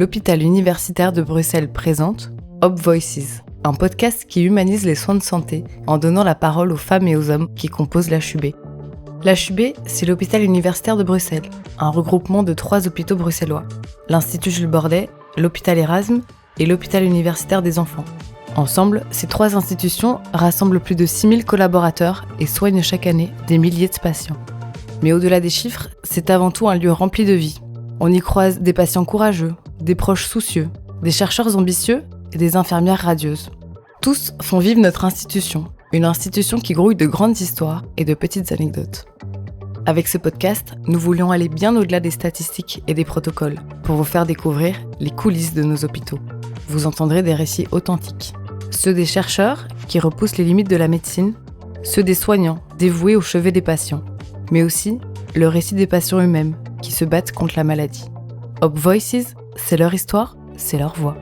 l'hôpital universitaire de Bruxelles présente Hope Voices, un podcast qui humanise les soins de santé en donnant la parole aux femmes et aux hommes qui composent l'HUB. L'HUB, c'est l'hôpital universitaire de Bruxelles, un regroupement de 3 hôpitaux bruxellois, l'Institut Jules Bordet, l'hôpital Erasme et l'hôpital universitaire des enfants. Ensemble, ces 3 institutions rassemblent plus de 6000 collaborateurs et soignent chaque année des milliers de patients. Mais au-delà des chiffres, c'est avant tout un lieu rempli de vie. On y croise des patients courageux, des proches soucieux, des chercheurs ambitieux et des infirmières radieuses. Tous font vivre notre institution, une institution qui grouille de grandes histoires et de petites anecdotes. Avec ce podcast, nous voulions aller bien au-delà des statistiques et des protocoles pour vous faire découvrir les coulisses de nos hôpitaux. Vous entendrez des récits authentiques. Ceux des chercheurs qui repoussent les limites de la médecine, ceux des soignants dévoués au chevet des patients, mais aussi le récit des patients eux-mêmes qui se battent contre la maladie. Hope Voices, c'est leur histoire, c'est leur voix.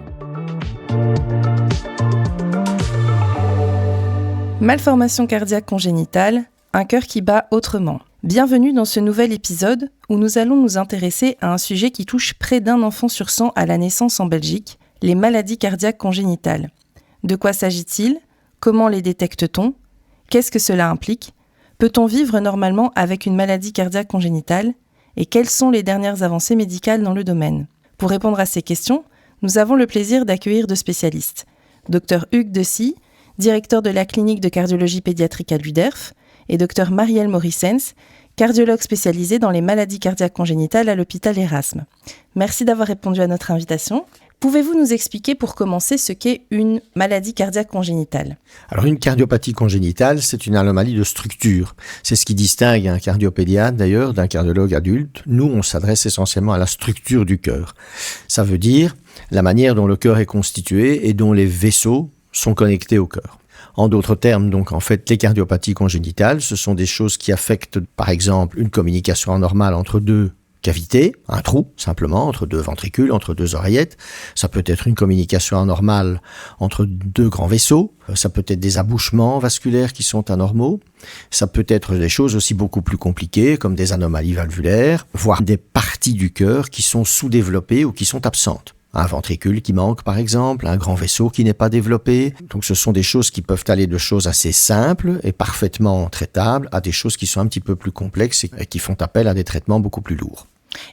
Malformation cardiaque congénitale, un cœur qui bat autrement. Bienvenue dans ce nouvel épisode où nous allons nous intéresser à un sujet qui touche près d'un enfant sur 100 à la naissance en Belgique, les maladies cardiaques congénitales. De quoi s'agit-il ? Comment les détecte-t-on ? Qu'est-ce que cela implique ? Peut-on vivre normalement avec une maladie cardiaque congénitale ? Et quelles sont les dernières avancées médicales dans le domaine ? Pour répondre à ces questions, nous avons le plaisir d'accueillir 2 spécialistes. Dr Hugues Dessy, directeur de la clinique de cardiologie pédiatrique à l'UDERF, et Dr Marielle Morissens, cardiologue spécialisée dans les maladies cardiaques congénitales à l'hôpital Erasme. Merci d'avoir répondu à notre invitation. Pouvez-vous nous expliquer pour commencer ce qu'est une maladie cardiaque congénitale ? Alors une cardiopathie congénitale, c'est une anomalie de structure. C'est ce qui distingue un cardiopédiatre d'ailleurs d'un cardiologue adulte. Nous, on s'adresse essentiellement à la structure du cœur. Ça veut dire la manière dont le cœur est constitué et dont les vaisseaux sont connectés au cœur. En d'autres termes, donc, en fait, les cardiopathies congénitales, ce sont des choses qui affectent, par exemple, une communication anormale entre 2 cavités, un trou, simplement, entre 2 ventricules, entre 2 oreillettes. Ça peut être une communication anormale entre 2 grands vaisseaux. Ça peut être des abouchements vasculaires qui sont anormaux. Ça peut être des choses aussi beaucoup plus compliquées, comme des anomalies valvulaires, voire des parties du cœur qui sont sous-développées ou qui sont absentes. Un ventricule qui manque, par exemple, un grand vaisseau qui n'est pas développé. Donc ce sont des choses qui peuvent aller de choses assez simples et parfaitement traitables à des choses qui sont un petit peu plus complexes et qui font appel à des traitements beaucoup plus lourds.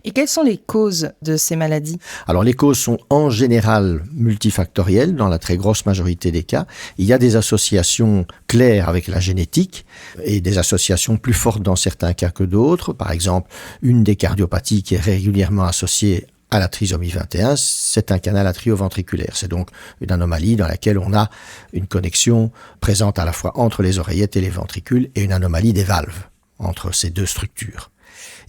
Et quelles sont les causes de ces maladies ? Alors les causes sont en général multifactorielles dans la très grosse majorité des cas. Il y a des associations claires avec la génétique et des associations plus fortes dans certains cas que d'autres. Par exemple, une des cardiopathies qui est régulièrement associée à la trisomie 21, c'est un canal atrioventriculaire. C'est donc une anomalie dans laquelle on a une connexion présente à la fois entre les oreillettes et les ventricules et une anomalie des valves entre ces 2 structures.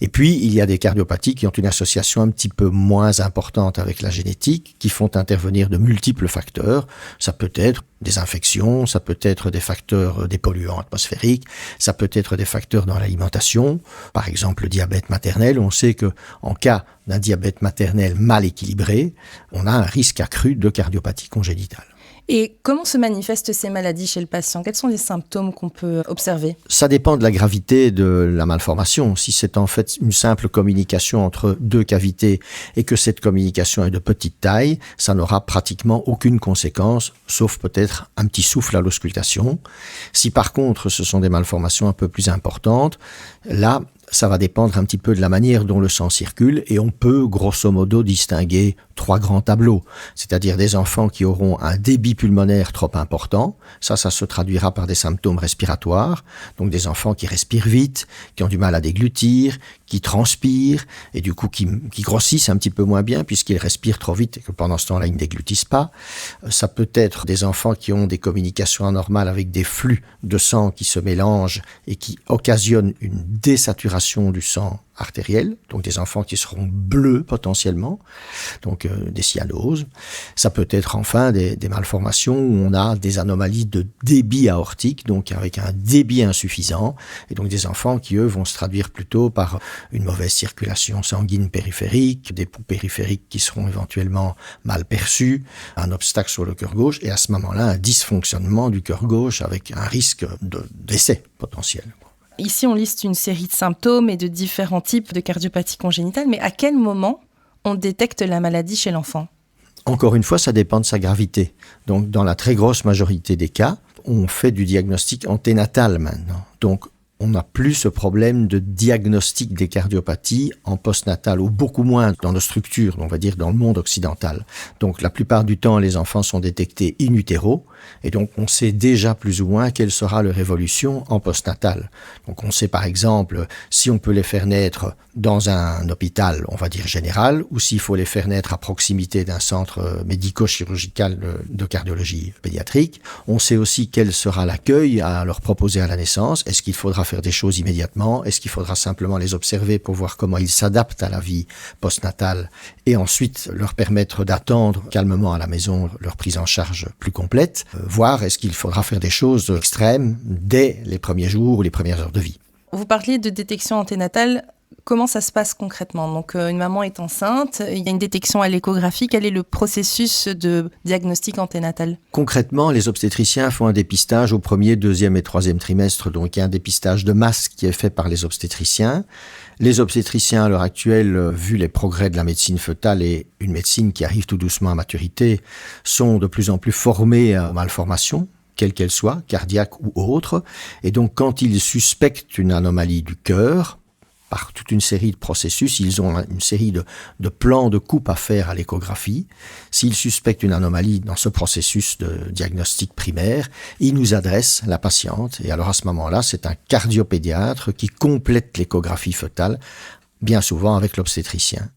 Et puis, il y a des cardiopathies qui ont une association un petit peu moins importante avec la génétique, qui font intervenir de multiples facteurs. Ça peut être des infections, ça peut être des facteurs des polluants atmosphériques, ça peut être des facteurs dans l'alimentation. Par exemple, le diabète maternel, on sait que en cas d'un diabète maternel mal équilibré, on a un risque accru de cardiopathie congénitale. Et comment se manifestent ces maladies chez le patient ? Quels sont les symptômes qu'on peut observer ? Ça dépend de la gravité de la malformation. Si c'est en fait une simple communication entre 2 cavités et que cette communication est de petite taille, ça n'aura pratiquement aucune conséquence, sauf peut-être un petit souffle à l'auscultation. Si par contre ce sont des malformations un peu plus importantes, là, ça va dépendre un petit peu de la manière dont le sang circule et on peut grosso modo distinguer 3 grands tableaux, c'est-à-dire des enfants qui auront un débit pulmonaire trop important, ça se traduira par des symptômes respiratoires, donc des enfants qui respirent vite, qui ont du mal à déglutir, qui transpirent et du coup qui grossissent un petit peu moins bien puisqu'ils respirent trop vite et que pendant ce temps-là ils ne déglutissent pas. Ça peut être des enfants qui ont des communications anormales avec des flux de sang qui se mélangent et qui occasionnent une désaturation du sang artérielle, donc des enfants qui seront bleus potentiellement, donc des cyanoses. Ça peut être enfin des malformations où on a des anomalies de débit aortique, donc avec un débit insuffisant, et donc des enfants qui, eux, vont se traduire plutôt par une mauvaise circulation sanguine périphérique, des poux périphériques qui seront éventuellement mal perçus, un obstacle sur le cœur gauche, et à ce moment-là, un dysfonctionnement du cœur gauche avec un risque de décès potentiel. Ici, on liste une série de symptômes et de différents types de cardiopathie congénitale, mais à quel moment on détecte la maladie chez l'enfant ? Encore une fois, ça dépend de sa gravité. Donc, dans la très grosse majorité des cas, on fait du diagnostic anténatal maintenant. Donc, on n'a plus ce problème de diagnostic des cardiopathies en postnatal, ou beaucoup moins dans nos structures, on va dire dans le monde occidental. Donc la plupart du temps, les enfants sont détectés in utero, et donc on sait déjà plus ou moins quelle sera leur évolution en postnatal. Donc on sait par exemple si on peut les faire naître dans un hôpital, on va dire général, ou s'il faut les faire naître à proximité d'un centre médico-chirurgical de cardiologie pédiatrique. On sait aussi quel sera l'accueil à leur proposer à la naissance. Est-ce qu'il faudra faire des choses immédiatement? Est-ce qu'il faudra simplement les observer pour voir comment ils s'adaptent à la vie postnatale et ensuite leur permettre d'attendre calmement à la maison leur prise en charge plus complète? Voir est-ce qu'il faudra faire des choses extrêmes dès les premiers jours ou les premières heures de vie. Vous parliez de détection anténatale. Comment ça se passe concrètement? Donc, une maman est enceinte, il y a une détection à l'échographie. Quel est le processus de diagnostic anténatal? Concrètement, les obstétriciens font un dépistage au premier, deuxième et troisième trimestre. Donc, il y a un dépistage de masse qui est fait par les obstétriciens. Les obstétriciens, à l'heure actuelle, vu les progrès de la médecine fœtale et une médecine qui arrive tout doucement à maturité, sont de plus en plus formés à malformations, quelle qu'elle soit, cardiaque ou autre. Et donc, quand ils suspectent une anomalie du cœur, par toute une série de processus, ils ont une série de plans de coupe à faire à l'échographie. S'ils suspectent une anomalie dans ce processus de diagnostic primaire, ils nous adressent la patiente. Et alors à ce moment-là, c'est un cardiopédiatre qui complète l'échographie fœtale, bien souvent avec l'obstétricien.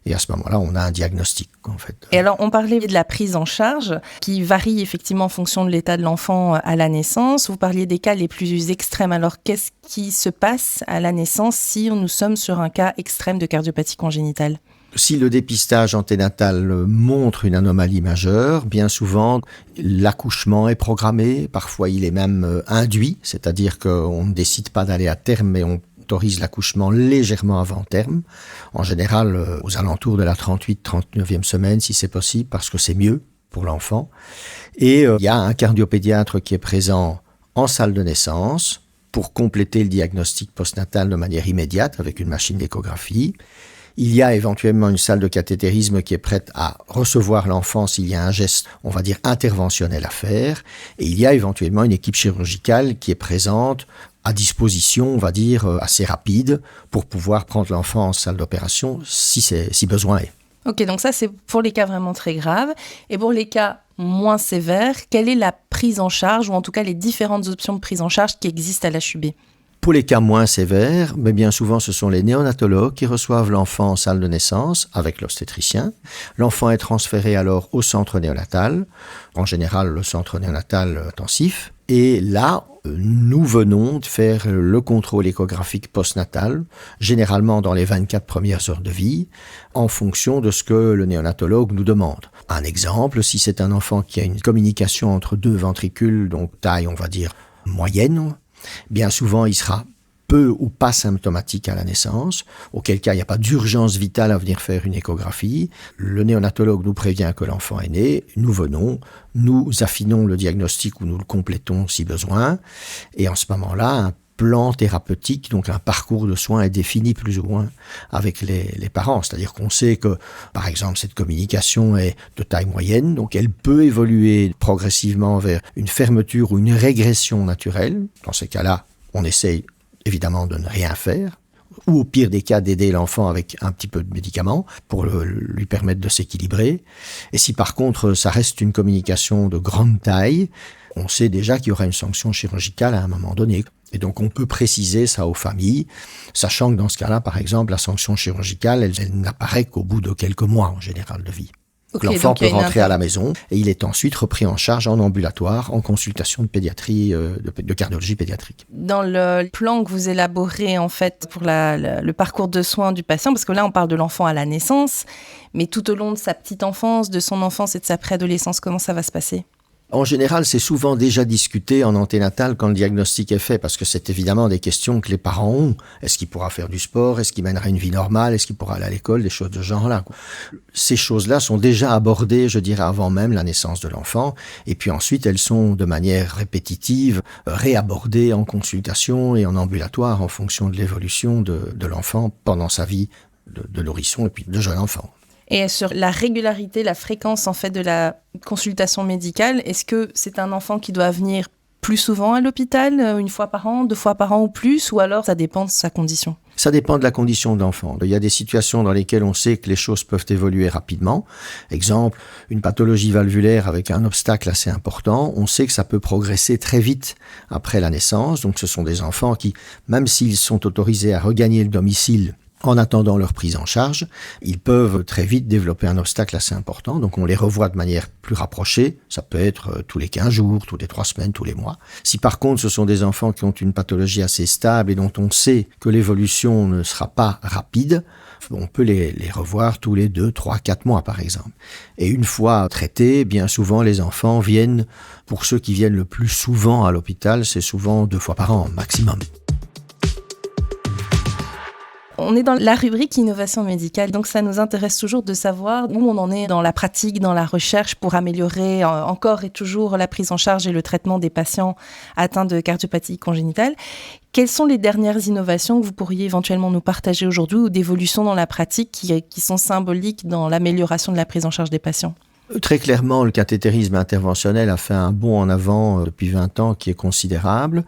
Et à ce moment-là, on a un diagnostic, en fait. Et alors, on parlait de la prise en charge, qui varie effectivement en fonction de l'état de l'enfant à la naissance. Vous parliez des cas les plus extrêmes. Alors, qu'est-ce qui se passe à la naissance si nous sommes sur un cas extrême de cardiopathie congénitale? Si le dépistage anténatal montre une anomalie majeure, bien souvent, l'accouchement est programmé. Parfois, il est même induit, c'est-à-dire qu'on ne décide pas d'aller à terme, mais on autorise l'accouchement légèrement avant terme, en général aux alentours de la 38-39e semaine si c'est possible, parce que c'est mieux pour l'enfant. Et il y a un cardiopédiatre qui est présent en salle de naissance pour compléter le diagnostic postnatal de manière immédiate avec une machine d'échographie. Il y a éventuellement une salle de cathétérisme qui est prête à recevoir l'enfant s'il y a un geste, on va dire, interventionnel à faire. Et il y a éventuellement une équipe chirurgicale qui est présente à disposition, on va dire, assez rapide pour pouvoir prendre l'enfant en salle d'opération si besoin est. Ok, donc ça c'est pour les cas vraiment très graves. Et pour les cas moins sévères, quelle est la prise en charge, ou en tout cas les différentes options de prise en charge qui existent à l'HUB? Pour les cas moins sévères, mais bien souvent ce sont les néonatologues qui reçoivent l'enfant en salle de naissance avec l'obstétricien. L'enfant est transféré alors au centre néonatal, en général le centre néonatal intensif. Et là, nous venons de faire le contrôle échographique postnatal, généralement dans les 24 premières heures de vie, en fonction de ce que le néonatologue nous demande. Un exemple, si c'est un enfant qui a une communication entre deux ventricules, donc taille, on va dire, moyenne, bien souvent, il sera peu ou pas symptomatique à la naissance, auquel cas il n'y a pas d'urgence vitale à venir faire une échographie. Le néonatologue nous prévient que l'enfant est né, nous venons, nous affinons le diagnostic ou nous le complétons si besoin, et en ce moment-là, un plan thérapeutique, donc un parcours de soins est défini plus ou moins avec les parents. C'est-à-dire qu'on sait que, par exemple, cette communication est de taille moyenne, donc elle peut évoluer progressivement vers une fermeture ou une régression naturelle. Dans ces cas-là, on essaye évidemment de ne rien faire, ou au pire des cas d'aider l'enfant avec un petit peu de médicaments pour lui permettre de s'équilibrer. Et si par contre ça reste une communication de grande taille, on sait déjà qu'il y aura une sanction chirurgicale à un moment donné. Et donc on peut préciser ça aux familles, sachant que dans ce cas-là, par exemple, la sanction chirurgicale, elle n'apparaît qu'au bout de quelques mois en général de vie. Okay, l'enfant peut rentrer à la maison et il est ensuite repris en charge en ambulatoire, en consultation de pédiatrie, de cardiologie pédiatrique. Dans le plan que vous élaborez en fait pour le parcours de soins du patient, parce que là on parle de l'enfant à la naissance, mais tout au long de sa petite enfance, de son enfance et de sa préadolescence, comment ça va se passer ? En général, c'est souvent déjà discuté en anténatal quand le diagnostic est fait, parce que c'est évidemment des questions que les parents ont. Est-ce qu'il pourra faire du sport? Est-ce qu'il mènera une vie normale? Est-ce qu'il pourra aller à l'école? Des choses de ce genre-là. Ces choses-là sont déjà abordées, je dirais, avant même la naissance de l'enfant. Et puis ensuite, elles sont de manière répétitive réabordées en consultation et en ambulatoire en fonction de l'évolution de l'enfant pendant sa vie de nourrissons et puis de jeunes enfants. Et sur la régularité, la fréquence en fait de la consultation médicale, est-ce que c'est un enfant qui doit venir plus souvent à l'hôpital, 1 fois par an, 2 fois par an ou plus, ou alors ça dépend de sa condition? Ça dépend de la condition de l'enfant. Il y a des situations dans lesquelles on sait que les choses peuvent évoluer rapidement. Exemple, une pathologie valvulaire avec un obstacle assez important, on sait que ça peut progresser très vite après la naissance. Donc ce sont des enfants qui, même s'ils sont autorisés à regagner le domicile en attendant leur prise en charge, ils peuvent très vite développer un obstacle assez important. Donc on les revoit de manière plus rapprochée. Ça peut être tous les 15 jours, tous les 3 semaines, tous les mois. Si par contre ce sont des enfants qui ont une pathologie assez stable et dont on sait que l'évolution ne sera pas rapide, on peut les revoir tous les 2, 3, 4 mois par exemple. Et une fois traités, bien souvent les enfants viennent, pour ceux qui viennent le plus souvent à l'hôpital, c'est souvent 2 fois par an maximum. On est dans la rubrique innovation médicale, donc ça nous intéresse toujours de savoir où on en est dans la pratique, dans la recherche pour améliorer encore et toujours la prise en charge et le traitement des patients atteints de cardiopathie congénitale. Quelles sont les dernières innovations que vous pourriez éventuellement nous partager aujourd'hui ou d'évolutions dans la pratique qui sont symboliques dans l'amélioration de la prise en charge des patients ? Très clairement, le cathétérisme interventionnel a fait un bond en avant depuis 20 ans qui est considérable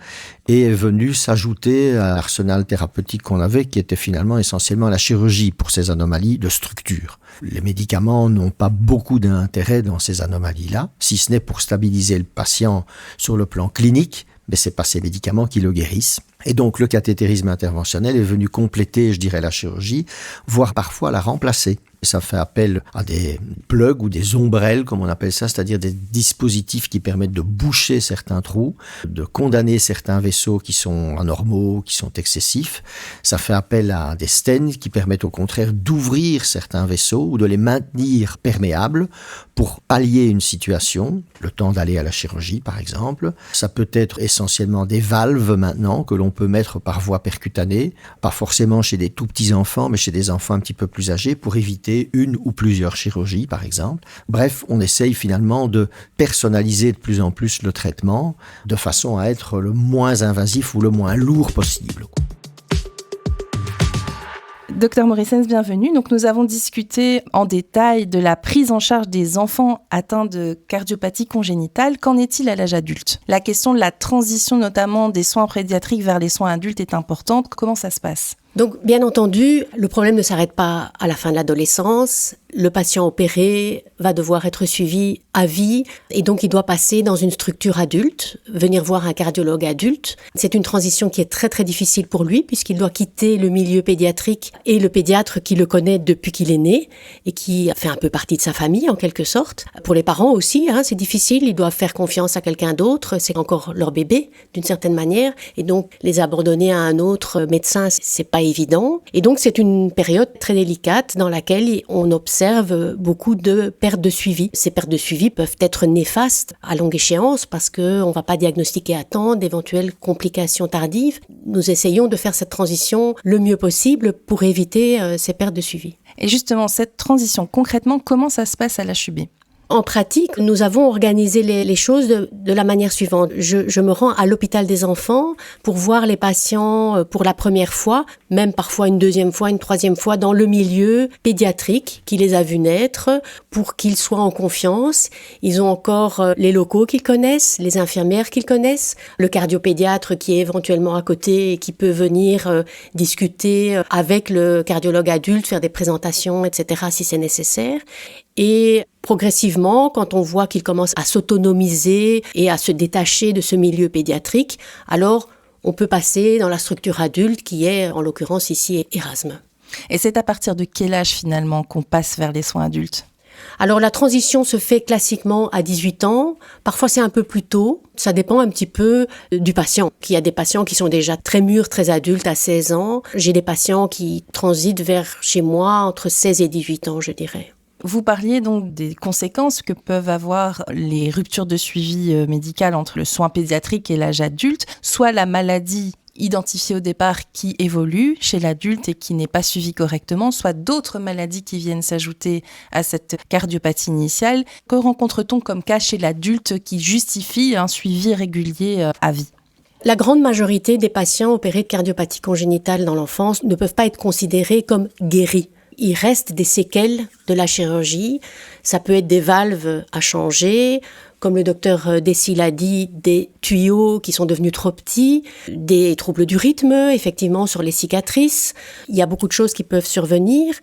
et est venu s'ajouter à l'arsenal thérapeutique qu'on avait qui était finalement essentiellement la chirurgie pour ces anomalies de structure. Les médicaments n'ont pas beaucoup d'intérêt dans ces anomalies-là, si ce n'est pour stabiliser le patient sur le plan clinique, mais c'est pas ces médicaments qui le guérissent. Et donc le cathétérisme interventionnel est venu compléter, je dirais, la chirurgie, voire parfois la remplacer. Ça fait appel à des plugs ou des ombrelles, comme on appelle ça, c'est-à-dire des dispositifs qui permettent de boucher certains trous, de condamner certains vaisseaux qui sont anormaux, qui sont excessifs. Ça fait appel à des stents qui permettent au contraire d'ouvrir certains vaisseaux ou de les maintenir perméables pour pallier une situation, le temps d'aller à la chirurgie par exemple. Ça peut être essentiellement des valves maintenant que l'on peut mettre par voie percutanée, pas forcément chez des tout petits enfants, mais chez des enfants un petit peu plus âgés pour éviter une ou plusieurs chirurgies, par exemple. Bref, on essaye finalement de personnaliser de plus en plus le traitement de façon à être le moins invasif ou le moins lourd possible. Docteur Morissens, bienvenue. Donc, nous avons discuté en détail de la prise en charge des enfants atteints de cardiopathie congénitale. Qu'en est-il à l'âge adulte ? La question de la transition, notamment des soins pédiatriques vers les soins adultes, est importante. Comment ça se passe ? Donc, bien entendu, le problème ne s'arrête pas à la fin de l'adolescence. Le patient opéré va devoir être suivi à vie et donc il doit passer dans une structure adulte, venir voir un cardiologue adulte. C'est une transition qui est très très difficile pour lui puisqu'il doit quitter le milieu pédiatrique et le pédiatre qui le connaît depuis qu'il est né et qui fait un peu partie de sa famille en quelque sorte. Pour les parents aussi, c'est difficile, ils doivent faire confiance à quelqu'un d'autre, c'est encore leur bébé d'une certaine manière et donc les abandonner à un autre médecin, c'est pas évident. Et donc c'est une période très délicate dans laquelle on observe beaucoup de pertes de suivi. Ces pertes de suivi peuvent être néfastes à longue échéance parce qu'on ne va pas diagnostiquer à temps d'éventuelles complications tardives. Nous essayons de faire cette transition le mieux possible pour éviter ces pertes de suivi. Et justement, cette transition, concrètement, comment ça se passe à l'HUB ? En pratique, nous avons organisé les choses de la manière suivante. Je me rends à l'hôpital des enfants pour voir les patients pour la première fois, même parfois une deuxième fois, une troisième fois, dans le milieu pédiatrique qui les a vus naître, pour qu'ils soient en confiance. Ils ont encore les locaux qu'ils connaissent, les infirmières qu'ils connaissent, le cardiopédiatre qui est éventuellement à côté et qui peut venir discuter avec le cardiologue adulte, faire des présentations, etc. si c'est nécessaire. Et progressivement, quand on voit qu'il commence à s'autonomiser et à se détacher de ce milieu pédiatrique, alors on peut passer dans la structure adulte qui est, en l'occurrence ici, Erasme. Et c'est à partir de quel âge finalement qu'on passe vers les soins adultes ? Alors la transition se fait classiquement à 18 ans, parfois c'est un peu plus tôt, ça dépend un petit peu du patient. Il y a des patients qui sont déjà très mûrs, très adultes à 16 ans, j'ai des patients qui transitent vers chez moi entre 16 et 18 ans je dirais. Vous parliez donc des conséquences que peuvent avoir les ruptures de suivi médical entre le soin pédiatrique et l'âge adulte, soit la maladie identifiée au départ qui évolue chez l'adulte et qui n'est pas suivie correctement, soit d'autres maladies qui viennent s'ajouter à cette cardiopathie initiale. Que rencontre-t-on comme cas chez l'adulte qui justifie un suivi régulier à vie ? La grande majorité des patients opérés de cardiopathie congénitale dans l'enfance ne peuvent pas être considérés comme guéris. Il reste des séquelles de la chirurgie. Ça peut être des valves à changer, comme le docteur Dessy l'a dit, des tuyaux qui sont devenus trop petits, des troubles du rythme, effectivement, sur les cicatrices. Il y a beaucoup de choses qui peuvent survenir.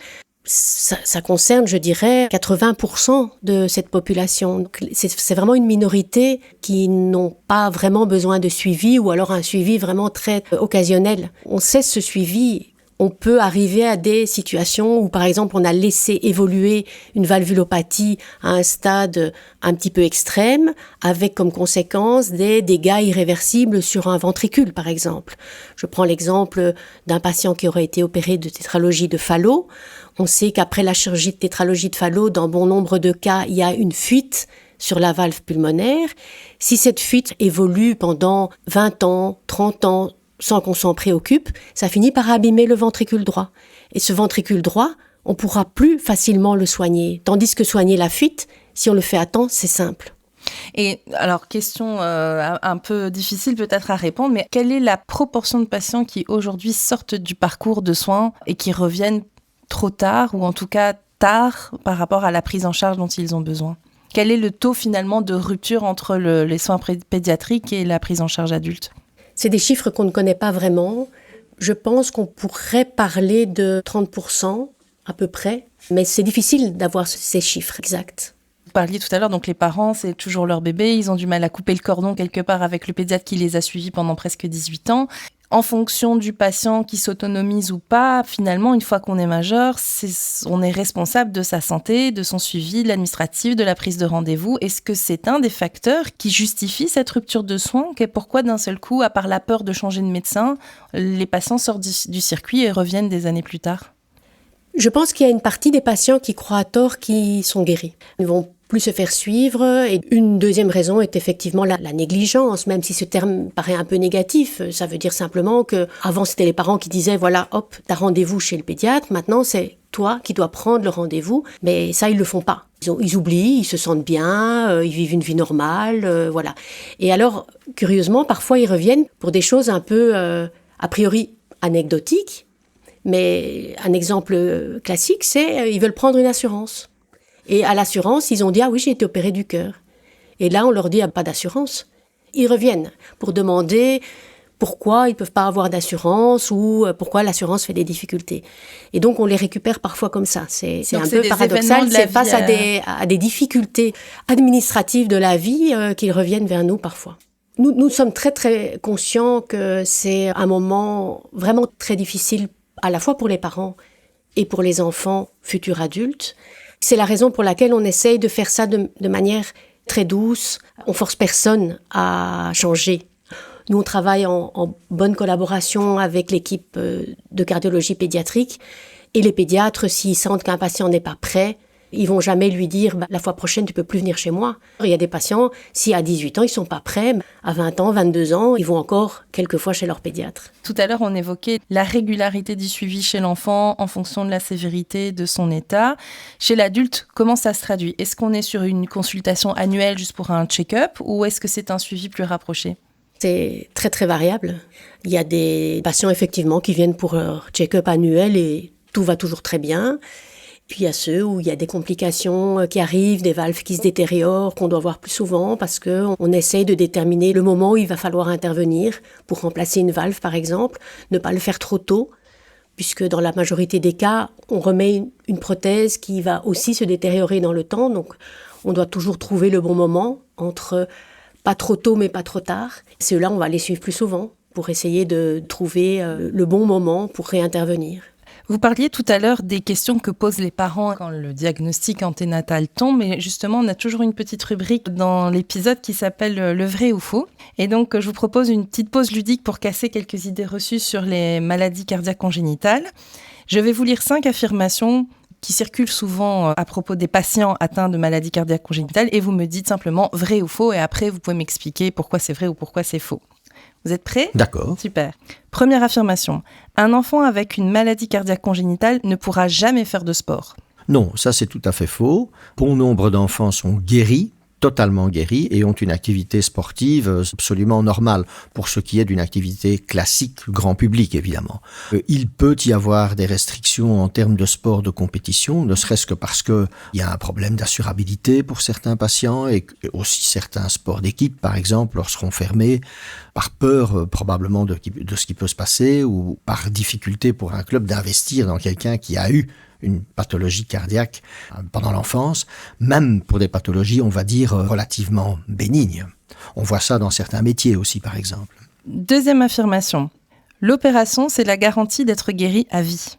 Ça concerne, je dirais, 80% de cette population. Donc, c'est vraiment une minorité qui n'ont pas vraiment besoin de suivi ou alors un suivi vraiment très occasionnel. On sait ce suivi. On peut arriver à des situations où, par exemple, on a laissé évoluer une valvulopathie à un stade un petit peu extrême, avec comme conséquence des dégâts irréversibles sur un ventricule, par exemple. Je prends l'exemple d'un patient qui aurait été opéré de tétralogie de Fallot. On sait qu'après la chirurgie de tétralogie de Fallot, dans bon nombre de cas, il y a une fuite sur la valve pulmonaire. Si cette fuite évolue pendant 20 ans, 30 ans, sans qu'on s'en préoccupe, ça finit par abîmer le ventricule droit. Et ce ventricule droit, on pourra plus facilement le soigner. Tandis que soigner la fuite, si on le fait à temps, c'est simple. Et alors, question un peu difficile peut-être à répondre, mais quelle est la proportion de patients qui aujourd'hui sortent du parcours de soins et qui reviennent trop tard, ou en tout cas tard, par rapport à la prise en charge dont ils ont besoin ? Quel est le taux finalement de rupture entre les soins pédiatriques et la prise en charge adulte ? C'est des chiffres qu'on ne connaît pas vraiment. Je pense qu'on pourrait parler de 30% à peu près, mais c'est difficile d'avoir ces chiffres exacts. Vous parliez tout à l'heure, donc les parents, c'est toujours leur bébé, ils ont du mal à couper le cordon quelque part avec le pédiatre qui les a suivis pendant presque 18 ans. En fonction du patient qui s'autonomise ou pas, finalement, une fois qu'on est majeur, on est responsable de sa santé, de son suivi, de l'administratif, de la prise de rendez-vous. Est-ce que c'est un des facteurs qui justifie cette rupture de soins ? Pourquoi d'un seul coup, à part la peur de changer de médecin, les patients sortent du circuit et reviennent des années plus tard ? Je pense qu'il y a une partie des patients qui croient à tort qu'ils sont guéris. Ils vont plus se faire suivre. Et une deuxième raison est effectivement la négligence, même si ce terme paraît un peu négatif. Ça veut dire simplement que avant c'était les parents qui disaient voilà, hop, t'as rendez-vous chez le pédiatre. Maintenant, c'est toi qui dois prendre le rendez-vous. Mais ça, ils le font pas. Ils oublient, ils se sentent bien, ils vivent une vie normale, voilà. Et alors, curieusement, parfois ils reviennent pour des choses un peu, a priori, anecdotiques. Mais un exemple classique, c'est ils veulent prendre une assurance. Et à l'assurance, ils ont dit « Ah oui, j'ai été opéré du cœur ». Et là, on leur dit « Ah, pas d'assurance ». Ils reviennent pour demander pourquoi ils ne peuvent pas avoir d'assurance ou pourquoi l'assurance fait des difficultés. Et donc, on les récupère parfois comme ça. C'est un peu paradoxal. C'est face à des difficultés administratives de la vie qu'ils reviennent vers nous parfois. Nous sommes très, très conscients que c'est un moment vraiment très difficile à la fois pour les parents et pour les enfants futurs adultes. C'est la raison pour laquelle on essaye de faire ça de manière très douce. On force personne à changer. Nous, on travaille en bonne collaboration avec l'équipe de cardiologie pédiatrique. Et les pédiatres, s'ils sentent qu'un patient n'est pas prêt, ils vont jamais lui dire la fois prochaine, tu peux plus venir chez moi. Il y a des patients, si à 18 ans, ils sont pas prêts, à 20 ans, 22 ans, ils vont encore quelquefois chez leur pédiatre. Tout à l'heure, on évoquait la régularité du suivi chez l'enfant en fonction de la sévérité de son état. Chez l'adulte, comment ça se traduit ? Est-ce qu'on est sur une consultation annuelle juste pour un check-up ou est-ce que c'est un suivi plus rapproché ? C'est très, très variable. Il y a des patients, effectivement, qui viennent pour leur check-up annuel et tout va toujours très bien. Puis il y a ceux où il y a des complications qui arrivent, des valves qui se détériorent, qu'on doit voir plus souvent parce qu'on essaye de déterminer le moment où il va falloir intervenir pour remplacer une valve, par exemple. Ne pas le faire trop tôt, puisque dans la majorité des cas, on remet une prothèse qui va aussi se détériorer dans le temps. Donc on doit toujours trouver le bon moment entre pas trop tôt mais pas trop tard. Ceux-là, on va les suivre plus souvent pour essayer de trouver le bon moment pour réintervenir. Vous parliez tout à l'heure des questions que posent les parents quand le diagnostic anténatal tombe, mais justement, on a toujours une petite rubrique dans l'épisode qui s'appelle « Le vrai ou faux ». Et donc, je vous propose une petite pause ludique pour casser quelques idées reçues sur les maladies cardiaques congénitales. Je vais vous lire 5 affirmations qui circulent souvent à propos des patients atteints de maladies cardiaques congénitales et vous me dites simplement « vrai ou faux » et après, vous pouvez m'expliquer pourquoi c'est vrai ou pourquoi c'est faux. Vous êtes prêts ? D'accord. Super. Première affirmation. Un enfant avec une maladie cardiaque congénitale ne pourra jamais faire de sport. Non, ça c'est tout à fait faux. Bon nombre d'enfants sont guéris totalement guéris et ont une activité sportive absolument normale, pour ce qui est d'une activité classique, grand public évidemment. Il peut y avoir des restrictions en termes de sport de compétition, ne serait-ce que parce qu'il y a un problème d'assurabilité pour certains patients et aussi certains sports d'équipe, par exemple, leur seront fermés par peur probablement de ce qui peut se passer ou par difficulté pour un club d'investir dans quelqu'un qui a eu une pathologie cardiaque pendant l'enfance, même pour des pathologies, on va dire, relativement bénignes. On voit ça dans certains métiers aussi, par exemple. Deuxième affirmation. L'opération, c'est la garantie d'être guéri à vie.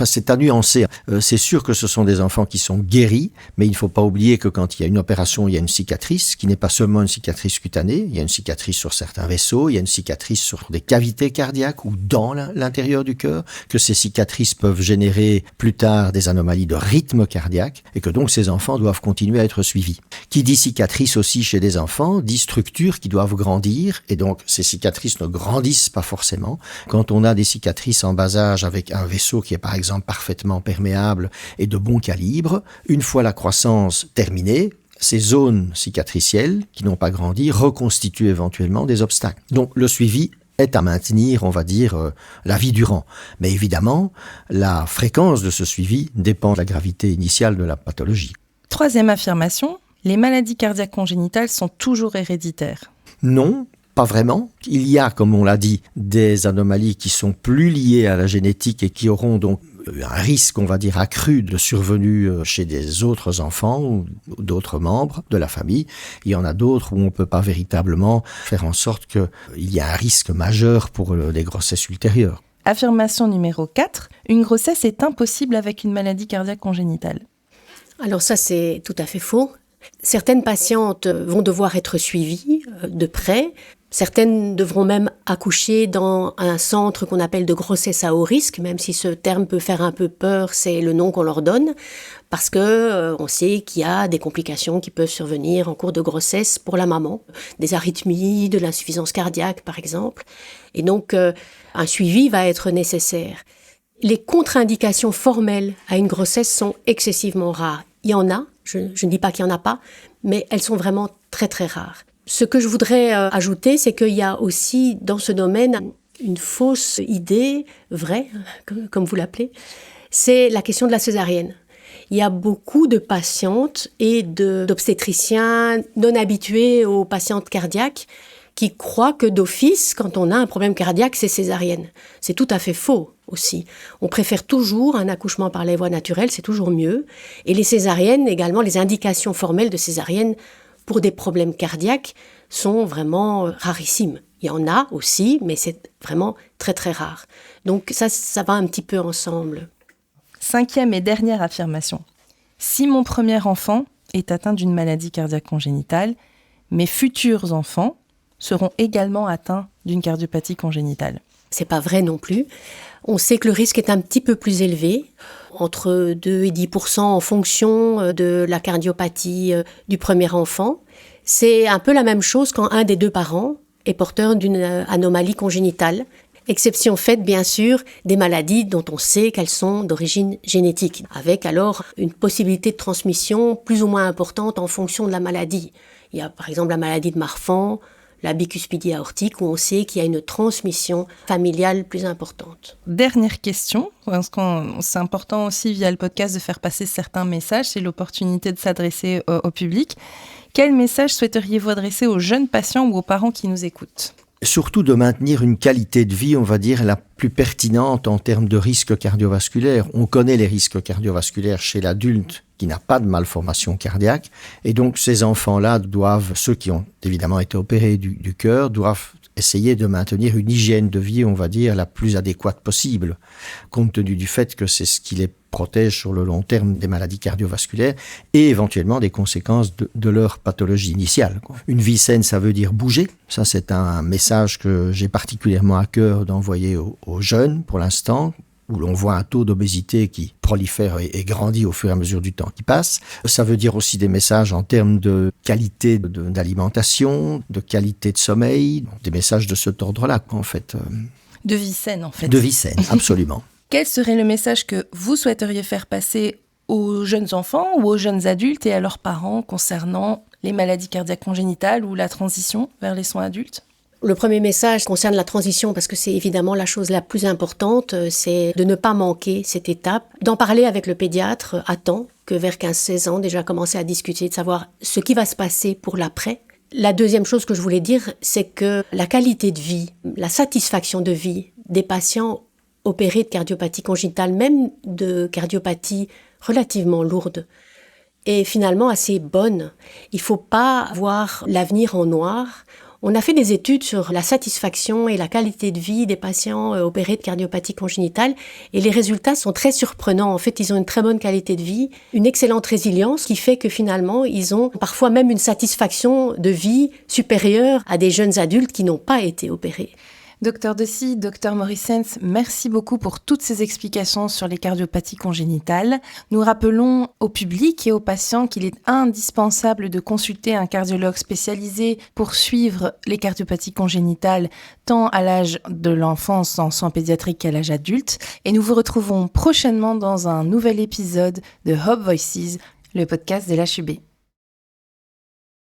C'est à nuancer. C'est sûr que ce sont des enfants qui sont guéris, mais il ne faut pas oublier que quand il y a une opération, il y a une cicatrice, qui n'est pas seulement une cicatrice cutanée, il y a une cicatrice sur certains vaisseaux, il y a une cicatrice sur des cavités cardiaques ou dans l'intérieur du cœur, que ces cicatrices peuvent générer plus tard des anomalies de rythme cardiaque, et que donc ces enfants doivent continuer à être suivis. Qui dit cicatrice aussi chez des enfants, dit structures qui doivent grandir, et donc ces cicatrices ne grandissent pas forcément. Quand on a des cicatrices en bas âge avec un vaisseau qui est par exemple parfaitement perméable et de bon calibre, une fois la croissance terminée, ces zones cicatricielles qui n'ont pas grandi reconstituent éventuellement des obstacles. Donc le suivi est à maintenir, on va dire, la vie durant. Mais évidemment, la fréquence de ce suivi dépend de la gravité initiale de la pathologie. Troisième affirmation, les maladies cardiaques congénitales sont toujours héréditaires. Non. Pas vraiment. Il y a, comme on l'a dit, des anomalies qui sont plus liées à la génétique et qui auront donc un risque, on va dire, accru de survenue chez des autres enfants ou d'autres membres de la famille. Il y en a d'autres où on ne peut pas véritablement faire en sorte qu'il y a un risque majeur pour les grossesses ultérieures. Affirmation numéro 4. Une grossesse est impossible avec une maladie cardiaque congénitale. Alors ça, c'est tout à fait faux. Certaines patientes vont devoir être suivies de près. Certaines devront même accoucher dans un centre qu'on appelle de grossesse à haut risque, même si ce terme peut faire un peu peur, c'est le nom qu'on leur donne, parce que on sait qu'il y a des complications qui peuvent survenir en cours de grossesse pour la maman, des arythmies, de l'insuffisance cardiaque par exemple, et donc un suivi va être nécessaire. Les contre-indications formelles à une grossesse sont excessivement rares. Il y en a, je ne dis pas qu'il n'y en a pas, mais elles sont vraiment très très rares. Ce que je voudrais ajouter, c'est qu'il y a aussi dans ce domaine une fausse idée, vraie, comme vous l'appelez, c'est la question de la césarienne. Il y a beaucoup de patientes et d'obstétriciens non habitués aux patientes cardiaques qui croient que d'office, quand on a un problème cardiaque, c'est césarienne. C'est tout à fait faux aussi. On préfère toujours un accouchement par les voies naturelles, c'est toujours mieux. Et les césariennes également, les indications formelles de césarienne pour des problèmes cardiaques sont vraiment rarissimes. Il y en a aussi, mais c'est vraiment très très rare. Donc ça va un petit peu ensemble. Cinquième et dernière affirmation. Si mon premier enfant est atteint d'une maladie cardiaque congénitale, mes futurs enfants seront également atteints d'une cardiopathie congénitale. C'est pas vrai non plus. On sait que le risque est un petit peu plus élevé, entre 2 et 10% en fonction de la cardiopathie du premier enfant. C'est un peu la même chose quand un des deux parents est porteur d'une anomalie congénitale. Exception faite, bien sûr, des maladies dont on sait qu'elles sont d'origine génétique, avec alors une possibilité de transmission plus ou moins importante en fonction de la maladie. Il y a par exemple la maladie de Marfan, la bicuspidie aortique, où on sait qu'il y a une transmission familiale plus importante. Dernière question, parce que c'est important aussi via le podcast de faire passer certains messages, c'est l'opportunité de s'adresser au public. Quel message souhaiteriez-vous adresser aux jeunes patients ou aux parents qui nous écoutent ? Surtout de maintenir une qualité de vie, on va dire, la plus pertinente en termes de risques cardiovasculaires. On connaît les risques cardiovasculaires chez l'adulte qui n'a pas de malformation cardiaque. Et donc, ces enfants-là doivent, ceux qui ont évidemment été opérés du cœur, doivent essayer de maintenir une hygiène de vie, on va dire, la plus adéquate possible, compte tenu du fait que c'est ce qui les protège sur le long terme des maladies cardiovasculaires et éventuellement des conséquences de leur pathologie initiale. Une vie saine, ça veut dire bouger. Ça, c'est un message que j'ai particulièrement à cœur d'envoyer aux jeunes pour l'instant, où l'on voit un taux d'obésité qui prolifère et grandit au fur et à mesure du temps qui passe. Ça veut dire aussi des messages en termes de qualité d'alimentation, de qualité de sommeil, des messages de cet ordre-là, en fait. De vie saine, en fait. De vie saine, absolument. Quel serait le message que vous souhaiteriez faire passer aux jeunes enfants ou aux jeunes adultes et à leurs parents concernant les maladies cardiaques congénitales ou la transition vers les soins adultes ? Le premier message concerne la transition parce que c'est évidemment la chose la plus importante, c'est de ne pas manquer cette étape, d'en parler avec le pédiatre à temps, que vers 15-16 ans déjà commencer à discuter, de savoir ce qui va se passer pour l'après. La deuxième chose que je voulais dire, c'est que la qualité de vie, la satisfaction de vie des patients opérés de cardiopathie congénitale, même de cardiopathie relativement lourde, est finalement assez bonne. Il ne faut pas voir l'avenir en noir. On a fait des études sur la satisfaction et la qualité de vie des patients opérés de cardiopathie congénitale et les résultats sont très surprenants. En fait, ils ont une très bonne qualité de vie, une excellente résilience qui fait que finalement, ils ont parfois même une satisfaction de vie supérieure à des jeunes adultes qui n'ont pas été opérés. Docteur Dessy, docteur Morissens, merci beaucoup pour toutes ces explications sur les cardiopathies congénitales. Nous rappelons au public et aux patients qu'il est indispensable de consulter un cardiologue spécialisé pour suivre les cardiopathies congénitales tant à l'âge de l'enfance en soins pédiatriques qu'à l'âge adulte. Et nous vous retrouvons prochainement dans un nouvel épisode de Hope Voices, le podcast de l'HUB.